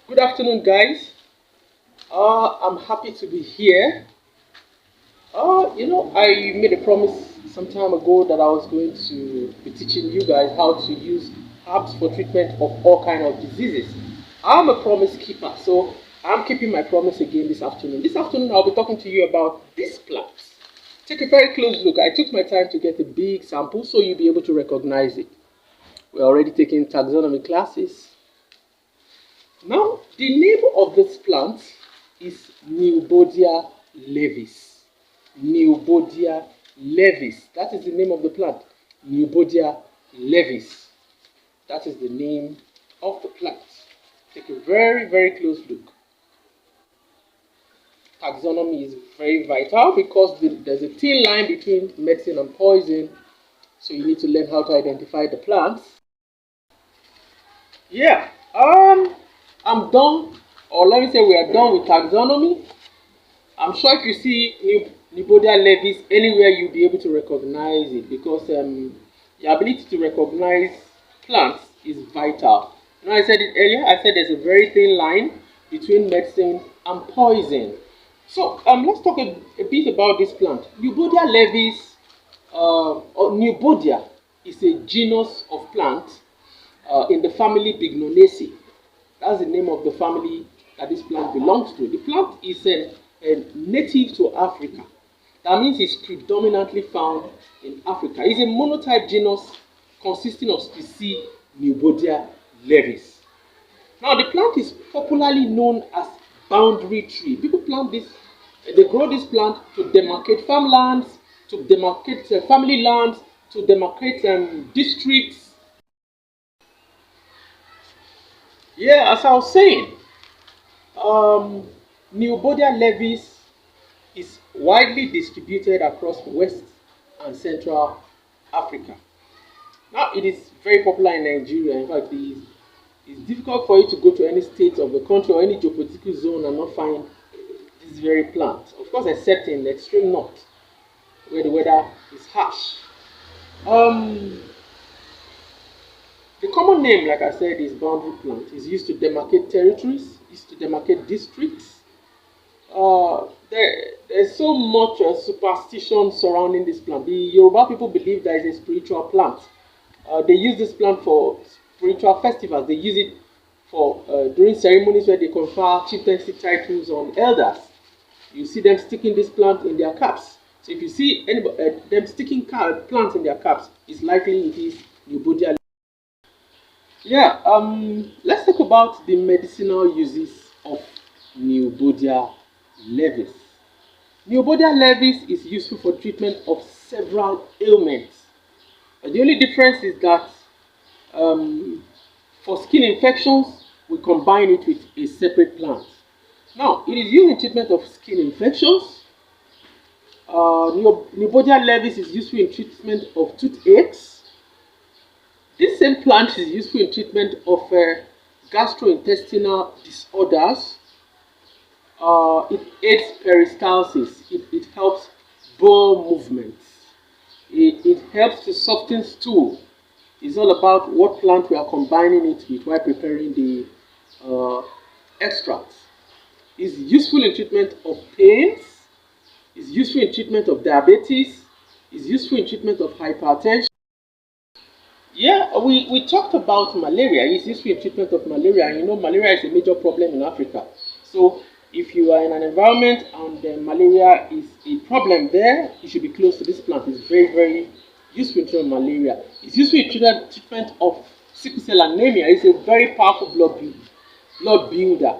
Good afternoon, guys. I'm happy to be here. I made a promise some time ago that I was going to be teaching you guys how to use herbs for treatment of all kind of diseases. I'm a promise keeper, so I'm keeping my promise again this afternoon. This afternoon, I'll be talking to you about this plant. Take a very close look. I took my time to get a big sample so you'll be able to recognize it. We're already taking taxonomy classes. Now, the name of this plant is Neubodia levis. Neubodia levis. That is the name of the plant. Neubodia levis. That is the name of the plant. Take a very, very close look. Taxonomy is very vital because there's a thin line between medicine and poison. So you need to learn how to identify the plants. Yeah, I'm done, or let me say we are done with taxonomy. I'm sure if you see Neubodia levis anywhere, you'll be able to recognize it because your ability to recognize plants is vital. You know, I said it earlier, I said there's a very thin line between medicine and poison. So let's talk a bit about this plant. Neubodia levis, or Neubodia, is a genus of plants in the family Bignonaceae. That's the name of the family that this plant belongs to. The plant is a native to Africa. That means it's predominantly found in Africa. It's a monotype genus consisting of species Neubodia levis. Now, the plant is popularly known as boundary tree. People plant this, they grow this plant to demarcate farmlands, to demarcate family lands, to demarcate districts. Yeah, as I was saying, um, Neubodia levis is widely distributed across West and Central Africa. Now, it is very popular in Nigeria. In fact, it's difficult for you to go to any state of the country or any geopolitical zone and not find this very plant. Of course, except in the extreme north, where the weather is harsh. Um, The common name, like I said, is boundary plant. It's used to demarcate territories, used to demarcate districts. There's so much superstition surrounding this plant. The Yoruba people believe that it's a spiritual plant. They use this plant for spiritual festivals. They use it for during ceremonies where they confer chieftaincy titles on elders. You see them sticking this plant in their caps. So if you see them sticking plants in their caps, it's likely it is Eubodia. Yeah, let's talk about the medicinal uses of Neubodia levis. Neubodia levis is useful for treatment of several ailments. The only difference is that for skin infections, we combine it with a separate plant. Now, it is used in treatment of skin infections. Neubodia levis is useful in treatment of toothaches. This same plant is useful in treatment of gastrointestinal disorders. It aids peristalsis. It helps bowel movements. It helps to soften stool. It's all about what plant we are combining it with while preparing the extract. It's useful in treatment of pains. It's useful in treatment of diabetes. It's useful in treatment of hypertension. Yeah, we talked about malaria. It's useful in treatment of malaria. And you know, malaria is a major problem in Africa. So, if you are in an environment and malaria is a problem there, you should be close to this plant. It's very, very useful in treatment of malaria. It's useful in treatment of sickle cell anemia. It's a very powerful blood builder.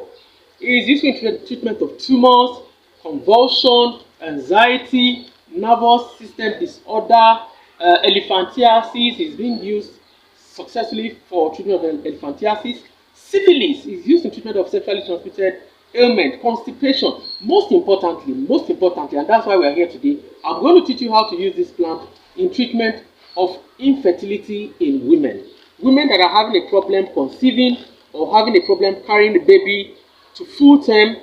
It is useful in treatment of tumors, convulsion, anxiety, nervous system disorder. Elephantiasis is being used successfully for treatment of elephantiasis. Syphilis is used in treatment of sexually transmitted ailment. Constipation, most importantly, and that's why we are here today. I'm going to teach you how to use this plant in treatment of infertility in women. Women that are having a problem conceiving or having a problem carrying the baby to full term.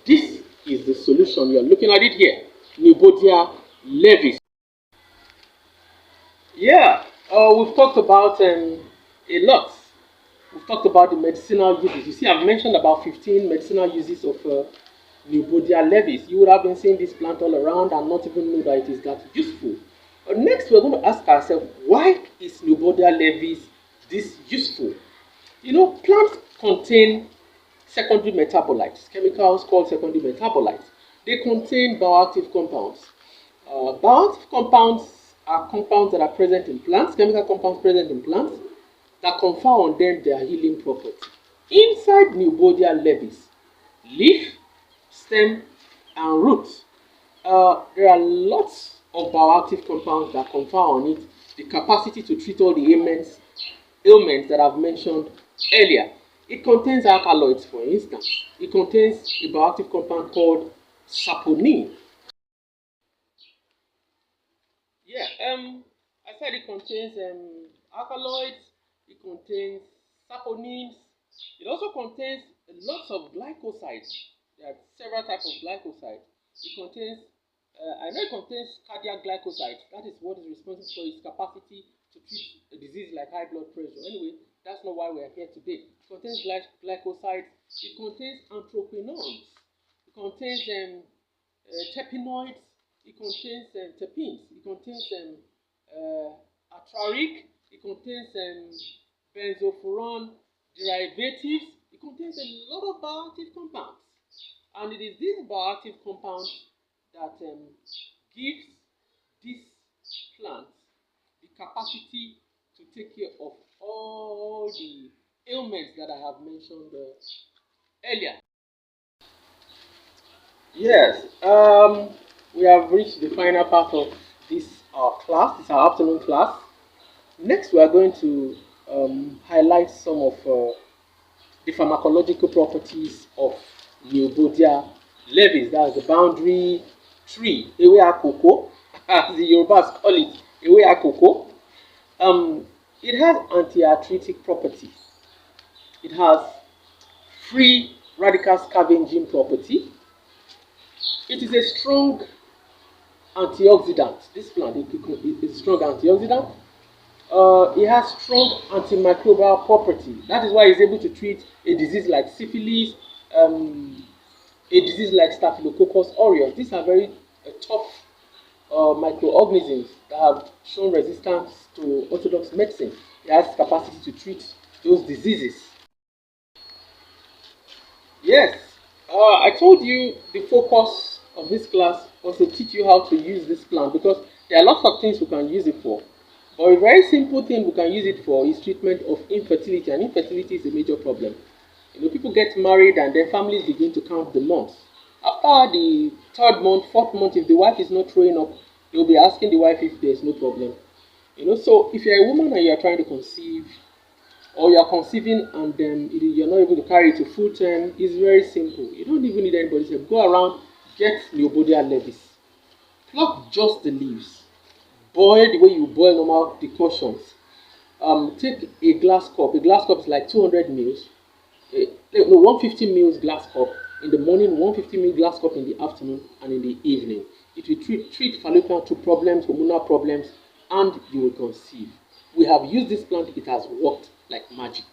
This is the solution. You're looking at it here. Neubodia levis. Yeah, we've talked about a lot. We've talked about the medicinal uses. You see, I've mentioned about 15 medicinal uses of Neubodia leavis. You would have been seeing this plant all around and not even know that it is that useful. But next, we're going to ask ourselves, why is Neubodia leavis this useful? You know, plants contain secondary metabolites, chemicals called secondary metabolites. They contain bioactive compounds. Bioactive compounds are compounds that are present in plants, chemical compounds present in plants, that confer on them their healing property. Inside Neubodia leavis, leaf, stem, and root, there are lots of bioactive compounds that confer on it the capacity to treat all the ailments that I've mentioned earlier. It contains alkaloids, for instance. It contains a bioactive compound called saponin. Yeah, I said it contains alkaloids, it contains saponins, it also contains lots of glycosides. There are several types of glycosides. It contains, I know it contains cardiac glycosides. That is what is responsible for its capacity to treat a disease like high blood pressure. Anyway, that's not why we are here today. It contains glycosides. It contains anthraquinones. It contains terpenoids. It contains terpenes. It contains atraric. It contains benzofuran derivatives. It contains a lot of bioactive compounds. And it is these bioactive compounds that gives this plant the capacity to take care of all the ailments that I have mentioned earlier. Yes, we have reached the final part of this class. It's our afternoon class. Next, we are going to highlight some of the pharmacological properties of Neubodia leavis. That's the boundary tree, Ewe Akoko, as the Yorubas call it, Ewe Akoko. It has anti-arthritic properties. It has free radical scavenging property. It is a strong antioxidant. This plant is a strong antioxidant. It has strong antimicrobial property. That is why it's able to treat a disease like syphilis, a disease like Staphylococcus aureus. These are very tough microorganisms that have shown resistance to orthodox medicine. It has capacity to treat those diseases. Yes, I told you the focus of this class was to teach you how to use this plant, because there are lots of things we can use it for. But a very simple thing we can use it for is treatment of infertility, and infertility is a major problem. You know, people get married and then families begin to count the months. After the third month, fourth month, if the wife is not throwing up, they'll be asking the wife if there's no problem. You know, so if you're a woman and you're trying to conceive, or you're conceiving and then you're not able to carry it to full term, it's very simple. You don't even need anybody's help. Go around, get Neubodia leavis. Pluck just the leaves. Boil the way you boil normal decoctions. Take a glass cup. A glass cup is like 200 mils. 150 mils glass cup in the morning, 150 ml glass cup in the afternoon and in the evening. It will treat fallopian tube problems, hormonal problems, and you will conceive. We have used this plant, it has worked like magic.